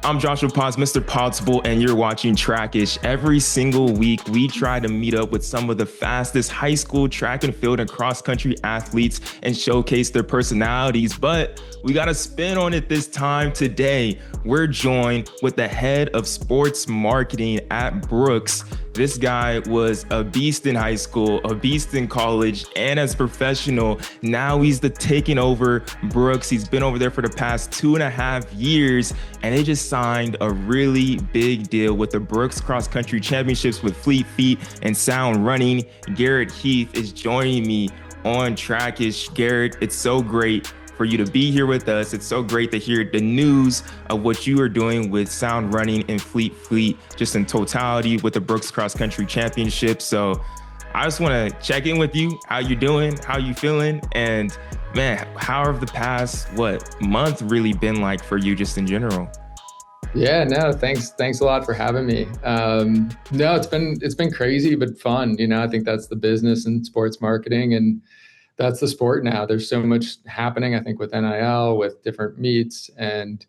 I'm Joshua Potts, Mr. Pottsable, and you're watching Trackish. Every single week, we try to meet up with some of the fastest high school track and field and cross country athletes and showcase their personalities. But we got a spin on it this time. Today, we're joined with the head of sports marketing at Brooks. This guy was a beast in high school, a beast in college, and as professional. Now he's taking over Brooks. He's been over there for the past 2.5 years, and they just signed a really big deal with the Brooks Cross Country Championships with Fleet Feet and Sound Running. Garrett Heath is joining me on Trackish. Garrett, it's so great for you to be here with us. It's so great to hear the news of what you are doing with Sound Running and Fleet Fleet, just in totality with the Brooks Cross Country Championship. So I just want to check in with you, how you doing, how you feeling, and man, how have the past, month really been like for you just in general? Yeah, no, thanks a lot for having me. No, it's been crazy, but fun. I think that's the business and sports marketing, and that's the sport now. There's so much happening, I think, with NIL, with different meets, and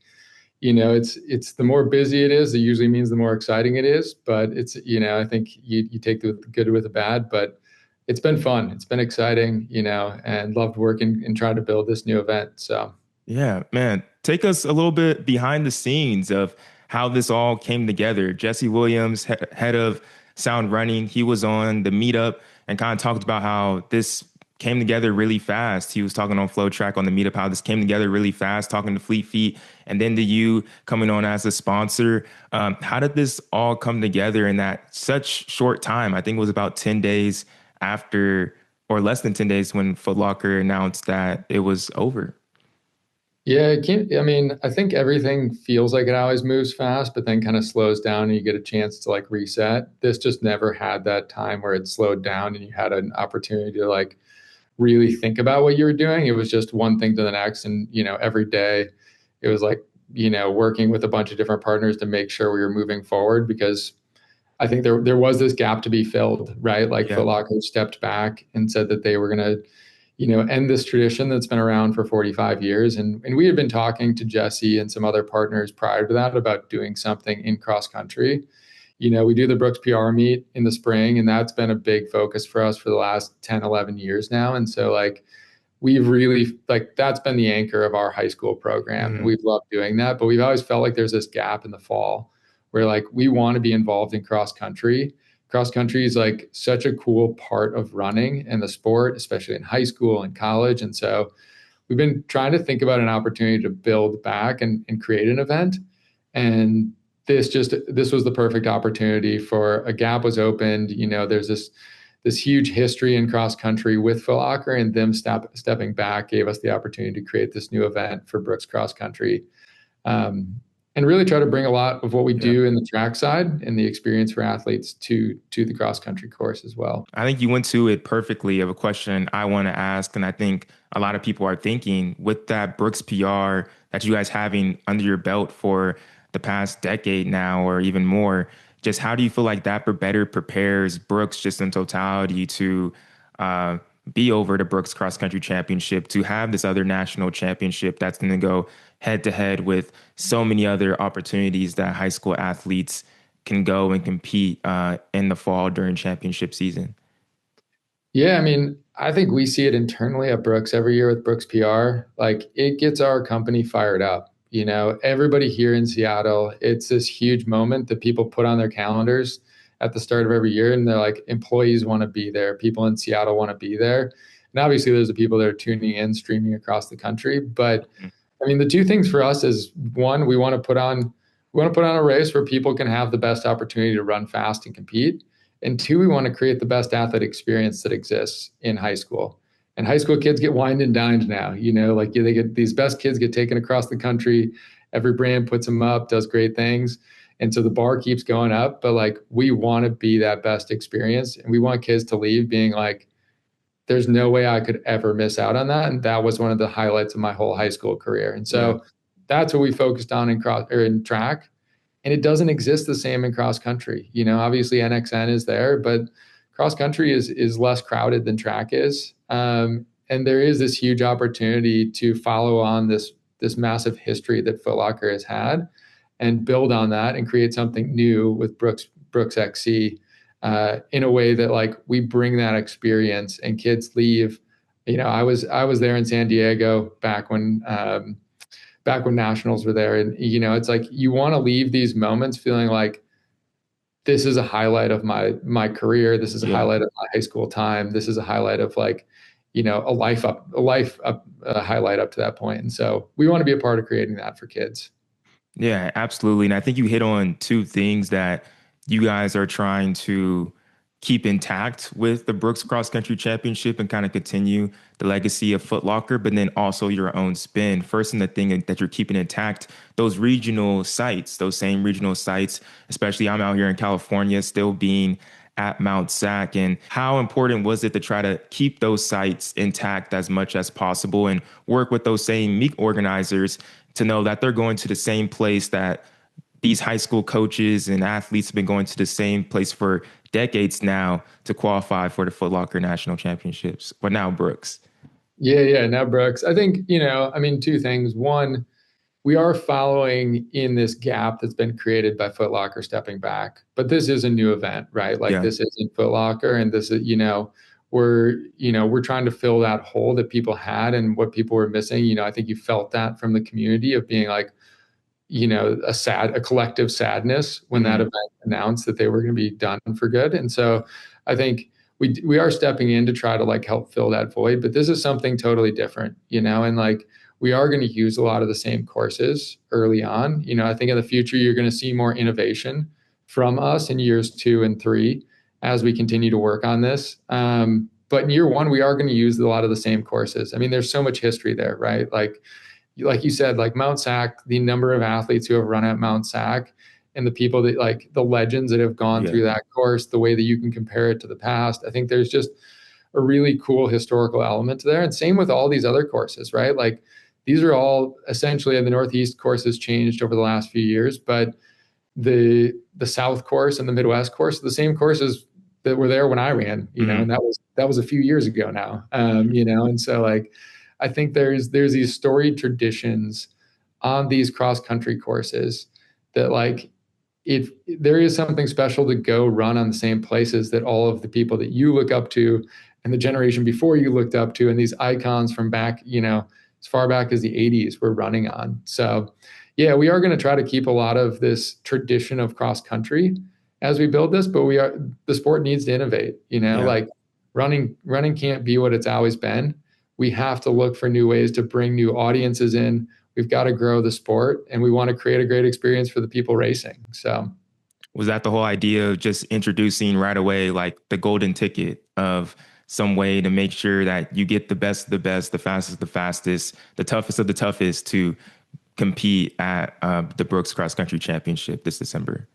it's the more busy it is, it usually means the more exciting it is. But it's I think you take the good with the bad, but it's been fun. It's been exciting, and loved working and trying to build this new event. So Yeah, man, take us a little bit behind the scenes of how this all came together. Jesse Williams, head of Sound Running, he was on the meetup and kind of talked about how this came together really fast. He was talking on Flow Track on the meetup, how this came together really fast, talking to Fleet Feet, and then to you coming on as a sponsor. How did this all come together in that such short time? I think it was about 10 days after, or less than 10 days, when Foot Locker announced that it was over. yeah, I think everything feels like it always moves fast, but then kind of slows down and you get a chance to like reset. This just never had that time where it slowed down and you had an opportunity to like really think about what you were doing. It was just one thing to the next. And, every day it was like, working with a bunch of different partners to make sure we were moving forward, because I think there was this gap to be filled, right? Like Yeah. Foot Locker stepped back and said that they were going to, end this tradition that's been around for 45 years. And we had been talking to Jesse and some other partners prior to that about doing something in cross country. We do the Brooks PR meet in the spring, and that's been a big focus for us for the last 10, 11 years now. And so like, we've really, like, that's been the anchor of our high school program. And Mhm. we've loved doing that, but we've always felt like there's this gap in the fall where like, we want to be involved in cross country. Cross country is like such a cool part of running and the sport, especially in high school and college. And so we've been trying to think about an opportunity to build back and create an event. And this was the perfect opportunity. For a gap was opened. There's this huge history in cross country with Foot Locker, and them stepping back gave us the opportunity to create this new event for Brooks Cross Country. And really try to bring a lot of what we Yeah. do in the track side and the experience for athletes to the cross country course as well. I think you went to it perfectly of a question I want to ask. And I think a lot of people are thinking with that Brooks PR that you guys having under your belt for the past decade now, or even more, just how do you feel like that better prepares Brooks just in totality to uh, be over the Brooks Cross Country Championship, to have this other national championship that's going to go head to head with so many other opportunities that high school athletes can go and compete in the fall during championship season? Yeah, I think we see it internally at Brooks every year with Brooks PR. Like, it gets our company fired up. Everybody here in Seattle, it's this huge moment that people put on their calendars at the start of every year. And they're like, employees want to be there. People in Seattle want to be there. And obviously there's the people that are tuning in, streaming across the country. But the two things for us is, one, we want to put on a race where people can have the best opportunity to run fast and compete. And two, we want to create the best athlete experience that exists in high school. And high school kids get wined and dined now. Like, they get, these best kids get taken across the country. Every brand puts them up, does great things. And so the bar keeps going up, but like, we want to be that best experience. And we want kids to leave being like, there's no way I could ever miss out on that. And that was one of the highlights of my whole high school career. And Yeah. so that's what we focused on in track. And it doesn't exist the same in cross country. Obviously NXN is there, but cross country is less crowded than track is. And there is this huge opportunity to follow on this massive history that Foot Locker has had, and build on that and create something new with Brooks XC, in a way that like we bring that experience and kids leave. I was there in San Diego back when nationals were there, and it's like you want to leave these moments feeling like this is a highlight of my career. This is a Yeah. highlight of my high school time. This is a highlight of like, a highlight up to that point. And so we want to be a part of creating that for kids. Yeah, absolutely. And I think you hit on two things that you guys are trying to keep intact with the Brooks Cross Country Championship and kind of continue the legacy of Foot Locker, but then also your own spin. First, in the thing that you're keeping intact, those regional sites, those same regional sites, especially I'm out here in California, still being at Mount Sac. And how important was it to try to keep those sites intact as much as possible and work with those same meet organizers to know that they're going to the same place that these high school coaches and athletes have been going to the same place for decades now to qualify for the Foot Locker National Championships, but now Brooks. Yeah. Now, Brooks, I think, two things. One, we are following in this gap that's been created by Foot Locker stepping back, but this is a new event, right? Like Yeah. this isn't Foot Locker, and this is, we're trying to fill that hole that people had and what people were missing. I think you felt that from the community of being like, a collective sadness when that Mhm. event announced that they were going to be done for good. And so I think we are stepping in to try to like help fill that void, but this is something totally different, and like we are going to use a lot of the same courses early on. I think in the future you're going to see more innovation from us in years 2 and 3 as we continue to work on this. But in year 1, we are going to use a lot of the same courses. I mean, there's so much history there, right? Like you said, like Mount Sac, the number of athletes who have run at Mount Sac and the people that like the legends that have gone Yeah. through that course, the way that you can compare it to the past. I think there's just a really cool historical element there. And same with all these other courses, right? Like these are all essentially the Northeast courses changed over the last few years, but the South course and the Midwest course, the same courses that were there when I ran, Mhm. and that was a few years ago now. And so like I think there's these storied traditions on these cross country courses that like if there is something special to go run on the same places that all of the people that you look up to and the generation before you looked up to and these icons from back, as far back as the 80s were running on. So yeah, we are going to try to keep a lot of this tradition of cross country as we build this, but the sport needs to innovate, Yeah. like running can't be what it's always been. We have to look for new ways to bring new audiences in. We've got to grow the sport and we want to create a great experience for the people racing. So Was that the whole idea of just introducing right away, like the golden ticket of some way to make sure that you get the best of the best, the fastest of the fastest, the toughest of the toughest to compete at the Brooks Cross Country Championship this December?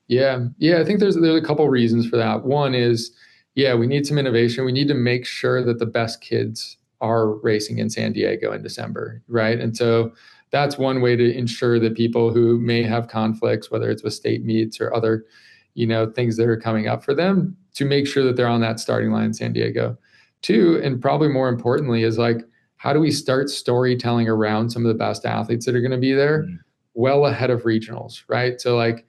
yeah, I think there's a couple reasons for that. One is, yeah, we need some innovation. We need to make sure that the best kids are racing in San Diego in December, right? And so that's one way to ensure that people who may have conflicts, whether it's with state meets or other, things that are coming up for them, to make sure that they're on that starting line in San Diego. Two, and probably more importantly, is like how do we start storytelling around some of the best athletes that are going to be there Mhm. well ahead of regionals, right? So like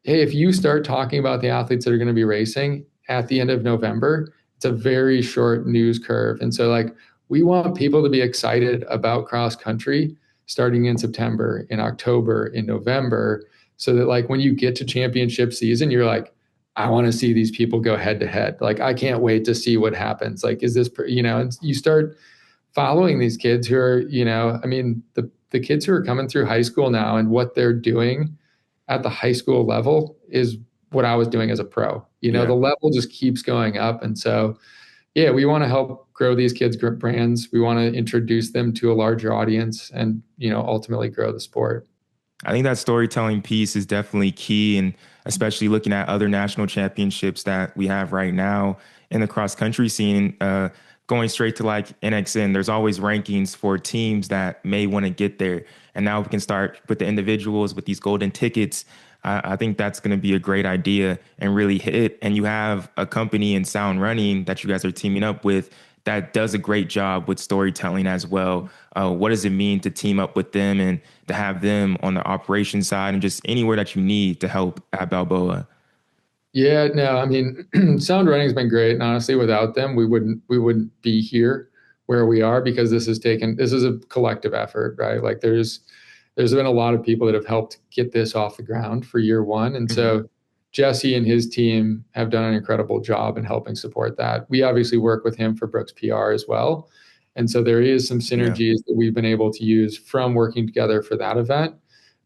hey, if you start talking about the athletes that are going to be racing at the end of November, it's a very short news curve. And so, like, we want people to be excited about cross country starting in September, in October, in November, so that, like, when you get to championship season, you're like, I want to see these people go head to head. Like, I can't wait to see what happens. Like, is this, and you start following these kids who are, I mean, the kids who are coming through high school now and what they're doing at the high school level is what I was doing as a pro. The Yeah. level just keeps going up. And so, yeah, we want to help grow these kids' brands. We want to introduce them to a larger audience and, ultimately grow the sport. I think that storytelling piece is definitely key, and especially looking at other national championships that we have right now in the cross country scene, going straight to like NXN, there's always rankings for teams that may want to get there. And now we can start with the individuals with these golden tickets. I think that's going to be a great idea and really hit. And you have a company in Sound Running that you guys are teaming up with that does a great job with storytelling as well. What does it mean to team up with them and to have them on the operations side and just anywhere that you need to help at Balboa? Yeah, no, I mean, sound running's been great, and honestly, without them, we wouldn't be here where we are because this is a collective effort, right? Like there's been a lot of people that have helped get this off the ground for year one, and Hmm. so Jesse and his team have done an incredible job in helping support that. We obviously work with him for Brooks PR as well, and so there is some Yeah. synergies that we've been able to use from working together for that event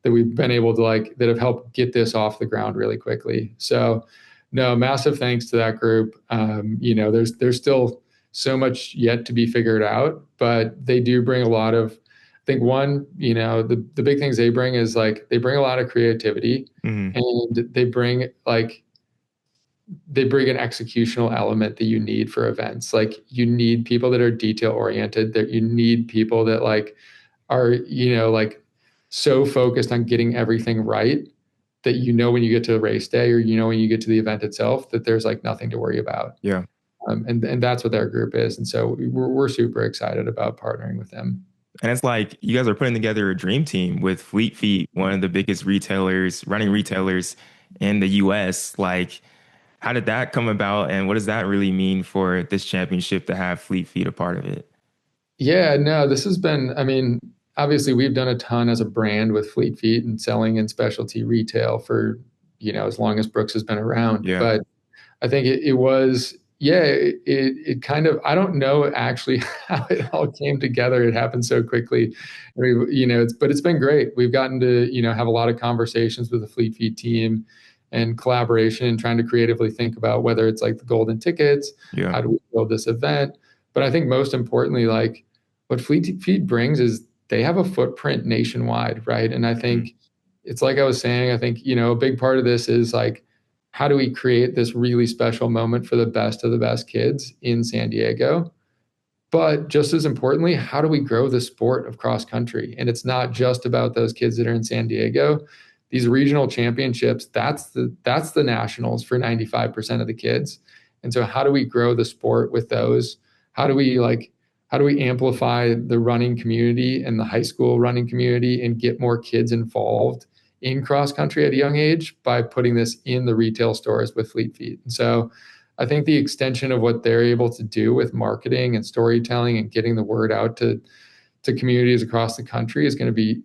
that we've been able to that have helped get this off the ground really quickly. So no, massive thanks to that group. There's still so much yet to be figured out, but they do bring a lot of. I think one, the big things they bring is like they bring a lot of creativity, Hmm. and they bring an executional element that you need for events. Like you need people that are detail oriented. That you need people that are so focused on getting everything right that when you get to the race day or when you get to the event itself that there's like nothing to worry about. Yeah. And that's what their group is. And so we're super excited about partnering with them. And it's like you guys are putting together a dream team with Fleet Feet, one of the biggest retailers, running retailers in the US. Like, how did that come about? And what does that really mean for this championship to have Fleet Feet a part of it? Yeah, no, this has been, I mean, obviously we've done a ton as a brand with Fleet Feet and selling in specialty retail for, as long as Brooks has been around. Yeah. But I think it was, yeah, it kind of, I don't know actually how it all came together. It happened so quickly. But it's been great. We've gotten to, have a lot of conversations with the Fleet Feet team and collaboration and trying to creatively think about whether it's like the golden tickets, Yeah. how do we build this event? But I think most importantly, like what Fleet Feet brings is they have a footprint nationwide, right? And I Mhm. think it's like I was saying, I think, a big part of this is like, how do we create this really special moment for the best of the best kids in San Diego? But just as importantly, how do we grow the sport of cross country? And it's not just about those kids that are in San Diego. These regional championships, that's the nationals for 95% of the kids. And so how do we grow the sport with those? How do we amplify the running community and the high school running community and get more kids involved in cross country at a young age by putting this in the retail stores with Fleet Feet? And so I think the extension of what they're able to do with marketing and storytelling and getting the word out to communities across the country is going to be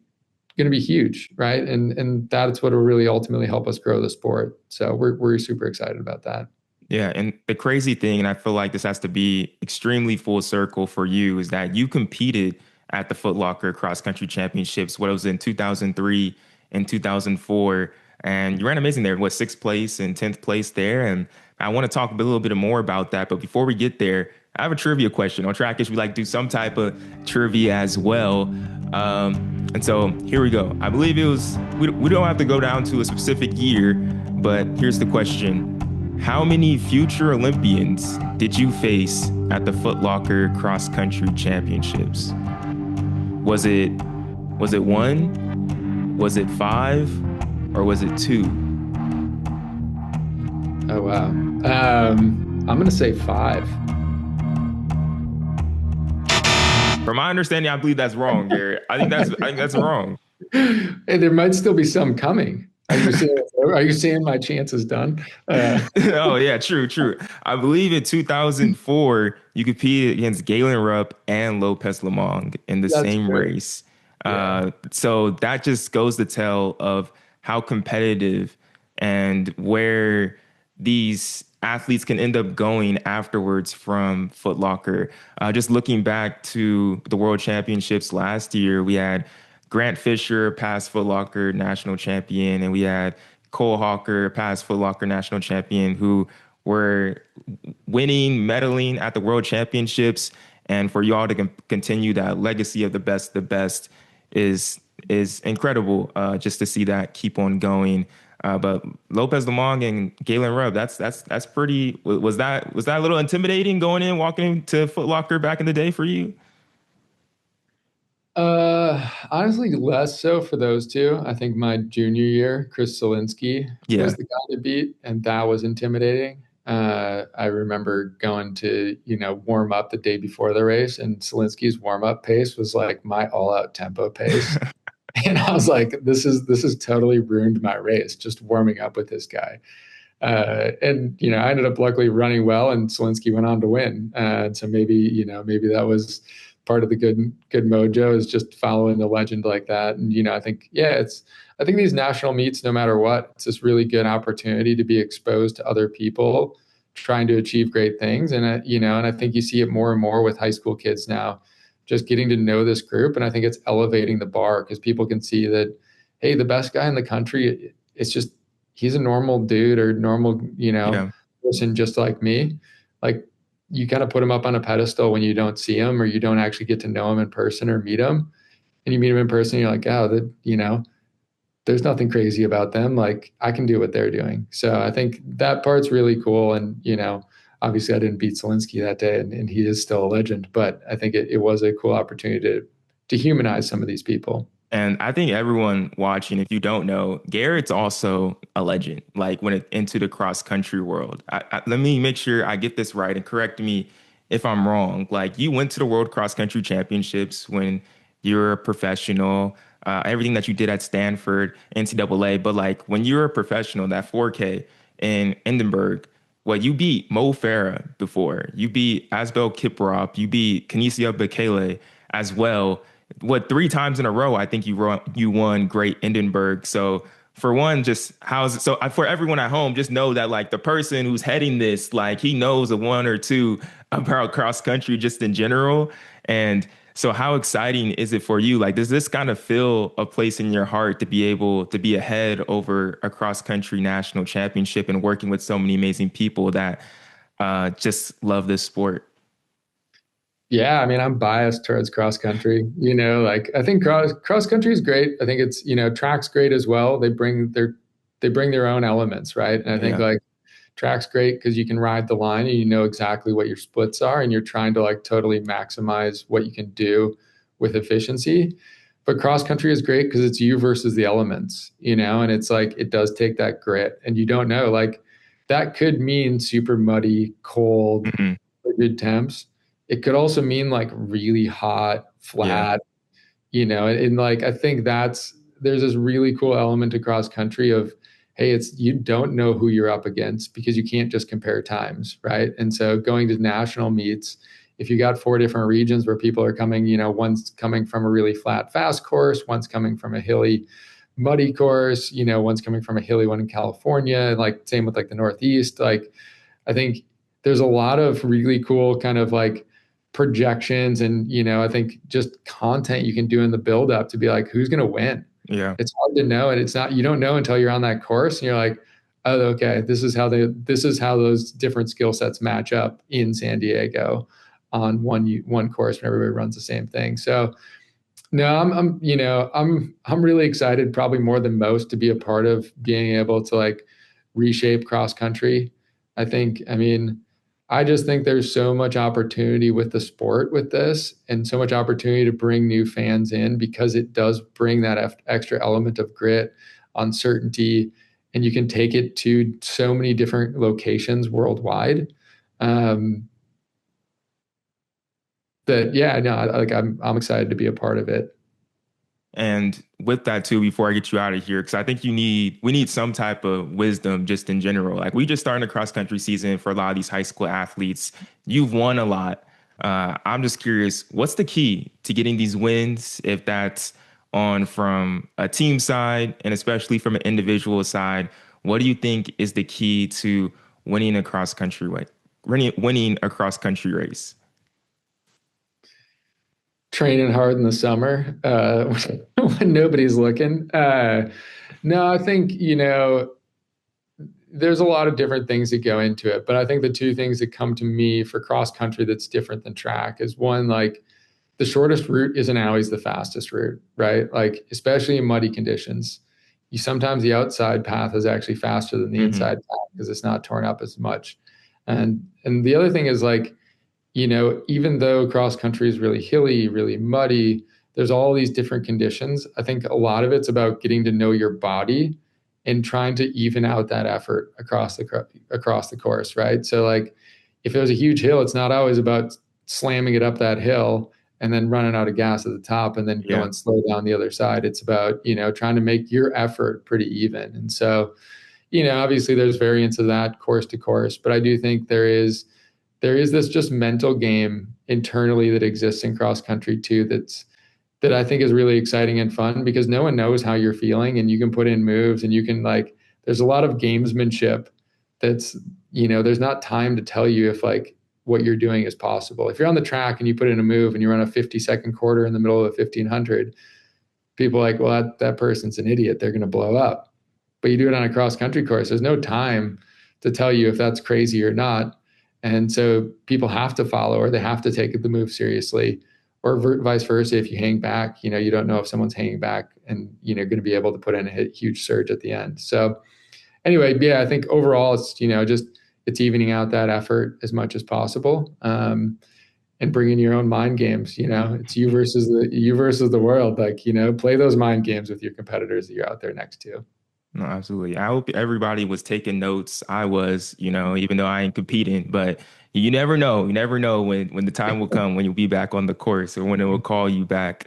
huge, right? And that's what will really ultimately help us grow the sport. So we're super excited about that. Yeah, and the crazy thing, and I feel like this has to be extremely full circle for you, is that you competed at the Foot Locker Cross Country Championships, what it was in 2003 and 2004, and you ran amazing there. What, sixth place and 10th place there? And I want to talk a little bit more about that. But before we get there, I have a trivia question. On Trackish, we like to do some type of trivia as well. And so here we go. I believe it was, we don't have to go down to a specific year, but here's the question. How many future Olympians did you face at the Foot Locker Cross Country Championships? Was it was it one? Was it five? Or was it two? Oh wow. I'm gonna say 5. From my understanding, I believe that's wrong, Garrett. I think that's wrong. Hey, there might still be some coming. Are you saying my chance is done? Oh yeah, true, true. I believe in 2004 you competed against Galen Rupp and Lopez Lamong in the That's same great. race. Yeah. So that just goes to tell of how competitive and where these athletes can end up going afterwards from Foot Locker. Just looking back to the World Championships last year, we had Grant Fisher, past Foot Locker national champion, and we had Cole Hawker, past Foot Locker national champion, who were winning, medaling at the World Championships. And for y'all to continue that legacy of the best is incredible. Just to see that keep on going. But Lopez Lamong and Galen Rubb, that's pretty. Was that a little intimidating going in, walking into Foot Locker back in the day for you? Honestly, less so for those two. I think my junior year, Chris Solinsky Yeah. was the guy to beat, and that was intimidating. I remember going to, warm up the day before the race, and Selinsky's warm up pace was like my all out tempo pace. And I was like, this is totally ruined my race just warming up with this guy. And I ended up luckily running well, and Selinsky went on to win. So maybe that was part of the good mojo, is just following a legend like that. And I think I think these national meets, no matter what, it's this really good opportunity to be exposed to other people trying to achieve great things. And and I think you see it more and more with high school kids now, just getting to know this group. And I think it's elevating the bar because people can see that, hey, the best guy in the country, it's just he's a normal dude or normal, Yeah. person just like me. Like, you kind of put him up on a pedestal when you don't see him or you don't actually get to know him in person or meet him. And you meet him in person, you're like, oh, there's nothing crazy about them. Like, I can do what they're doing. So I think that part's really cool. And, obviously I didn't beat Selinsky that day, and he is still a legend, but I think it was a cool opportunity to humanize some of these people. And I think everyone watching, if you don't know, Garrett's also a legend, like when it into the cross country world. Let me make sure I get this right and correct me if I'm wrong. Like, you went to the World Cross Country Championships when you were a professional, everything that you did at Stanford, NCAA. But like when you were a professional, that 4K in Edinburgh, well, you beat Mo Farah before. You beat Asbel Kiprop. You beat Kenisia Bekele as well. What, three times in a row? I think you won Great Edinburgh. So for one, just how's it? So for everyone at home, just know that like the person who's heading this, like he knows a one or two about cross country just in general. And so how exciting is it for you? Like, does this kind of fill a place in your heart to be able to be ahead over a cross country national championship and working with so many amazing people that just love this sport? Yeah, I mean, I'm biased towards cross country. Like, I think cross country is great. I think it's, track's great as well. They bring their own elements, right? And I think Yeah. like track's great because you can ride the line and you know exactly what your splits are, and you're trying to like totally maximize what you can do with efficiency. But cross country is great because it's you versus the elements, and it's like it does take that grit, and you don't know, like, that could mean super muddy, cold, Mhm. frigid temps. It could also mean like really hot, Yeah. flat, and like I think there's this really cool element to cross country of, hey, it's you don't know who you're up against because you can't just compare times, right? And so going to national meets, if you got four different regions where people are coming, one's coming from a really flat, fast course, one's coming from a hilly, muddy course, one's coming from a hilly one in California, and like same with like the Northeast. Like, I think there's a lot of really cool kind of like projections and, I think just content you can do in the build up to be like, who's going to win? Yeah. It's hard to know. And you don't know until you're on that course and you're like, oh, okay, this is how those different skill sets match up in San Diego on one course when everybody runs the same thing. So no, I'm really excited, probably more than most, to be a part of being able to like reshape cross country. I mean, I just think there's so much opportunity with the sport with this, and so much opportunity to bring new fans in because it does bring that extra element of grit, uncertainty, and you can take it to so many different locations worldwide. Um, that yeah, no, like I'm excited to be a part of it. And with that too, before I get you out of here, because I think we need some type of wisdom just in general. Like, we just started a cross country season for a lot of these high school athletes. You've won a lot. I'm just curious, what's the key to getting these wins? If that's on from a team side and especially from an individual side, what do you think is the key to winning a cross country winning a cross country race? Training hard in the summer when nobody's looking. No, I think, there's a lot of different things that go into it, but I think the two things that come to me for cross country that's different than track is one, like the shortest route isn't always the fastest route, right? Like, especially in muddy conditions, sometimes the outside path is actually faster than the Hmm. inside path because it's not torn up as much. And the other thing is like, even though cross country is really hilly, really muddy, there's all these different conditions. I think a lot of it's about getting to know your body and trying to even out that effort across the course, right? So like if there's a huge hill, it's not always about slamming it up that hill and then running out of gas at the top and then Yeah. going slow down the other side. It's about, trying to make your effort pretty even. And so, obviously there's variance of that course to course, but I do think there is this just mental game internally that exists in cross country too that I think is really exciting and fun because no one knows how you're feeling and you can put in moves and you can like there's a lot of gamesmanship that's there's not time to tell you if like what you're doing is possible. If you're on the track and you put in a move and you run a 50-second quarter in the middle of a 1500, people are like, well, that person's an idiot. They're going to blow up. But you do it on a cross country course. There's no time to tell you if that's crazy or not. And so people have to follow or they have to take the move seriously or vice versa. If you hang back, you don't know if someone's hanging back and, going to be able to put in a huge surge at the end. So anyway, yeah, I think overall it's, just it's evening out that effort as much as possible. And bringing your own mind games, it's you versus the world. Like, play those mind games with your competitors that you're out there next to. No, absolutely. I hope everybody was taking notes. I was, even though I ain't competing, but you never know. You never know when the time will come when you'll be back on the course or when it will call you back.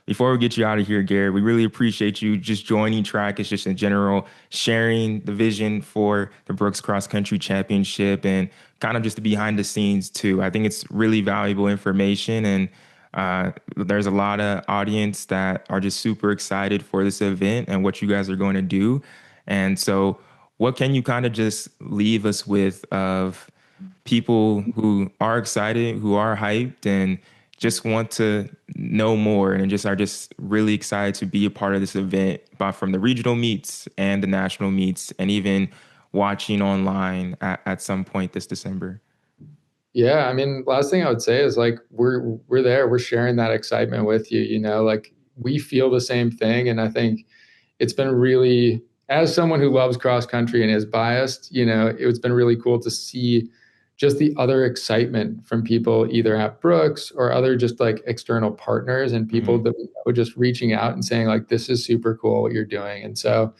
Before we get you out of here, Garrett, we really appreciate you just joining track. It's just in general, sharing the vision for the Brooks Cross Country Championship and kind of just the behind the scenes too. I think it's really valuable information and there's a lot of audience that are just super excited for this event and what you guys are going to do. And so, what can you kind of just leave us with of people who are excited, who are hyped, and just want to know more and just are just really excited to be a part of this event, but from the regional meets and the national meets, and even watching online at some point this December? Yeah, I mean, last thing I would say is like we're there, we're sharing that excitement with you, like we feel the same thing and I think it's been really as someone who loves cross country and is biased, it's been really cool to see just the other excitement from people either at Brooks or other just like external partners and people Mhm. that were just reaching out and saying like this is super cool what you're doing. And so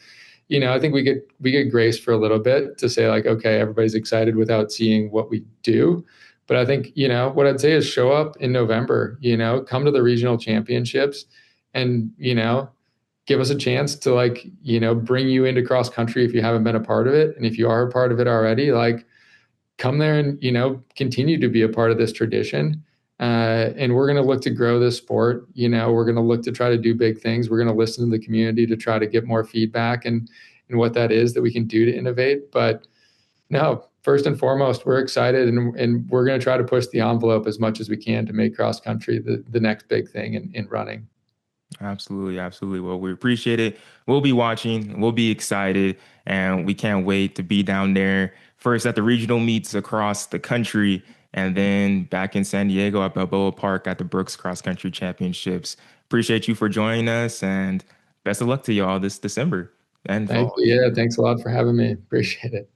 I think we get grace for a little bit to say like, okay, everybody's excited without seeing what we do. But I think, what I'd say is show up in November, come to the regional championships and, give us a chance to like, bring you into cross country if you haven't been a part of it. And if you are a part of it already, like come there and, continue to be a part of this tradition. And we're going to look to grow this sport. We're going to look to try to do big things. We're going to listen to the community to try to get more feedback and what that is that we can do to innovate. But no, first and foremost, we're excited and we're going to try to push the envelope as much as we can to make cross country the next big thing in running. Absolutely, absolutely. Well, we appreciate it. We'll be watching, we'll be excited, and we can't wait to be down there first at the regional meets across the country, and then back in San Diego at Balboa Park at the Brooks Cross Country Championships. Appreciate you for joining us, and best of luck to y'all this December and Thank fall. you. Yeah, thanks a lot for having me. Appreciate it.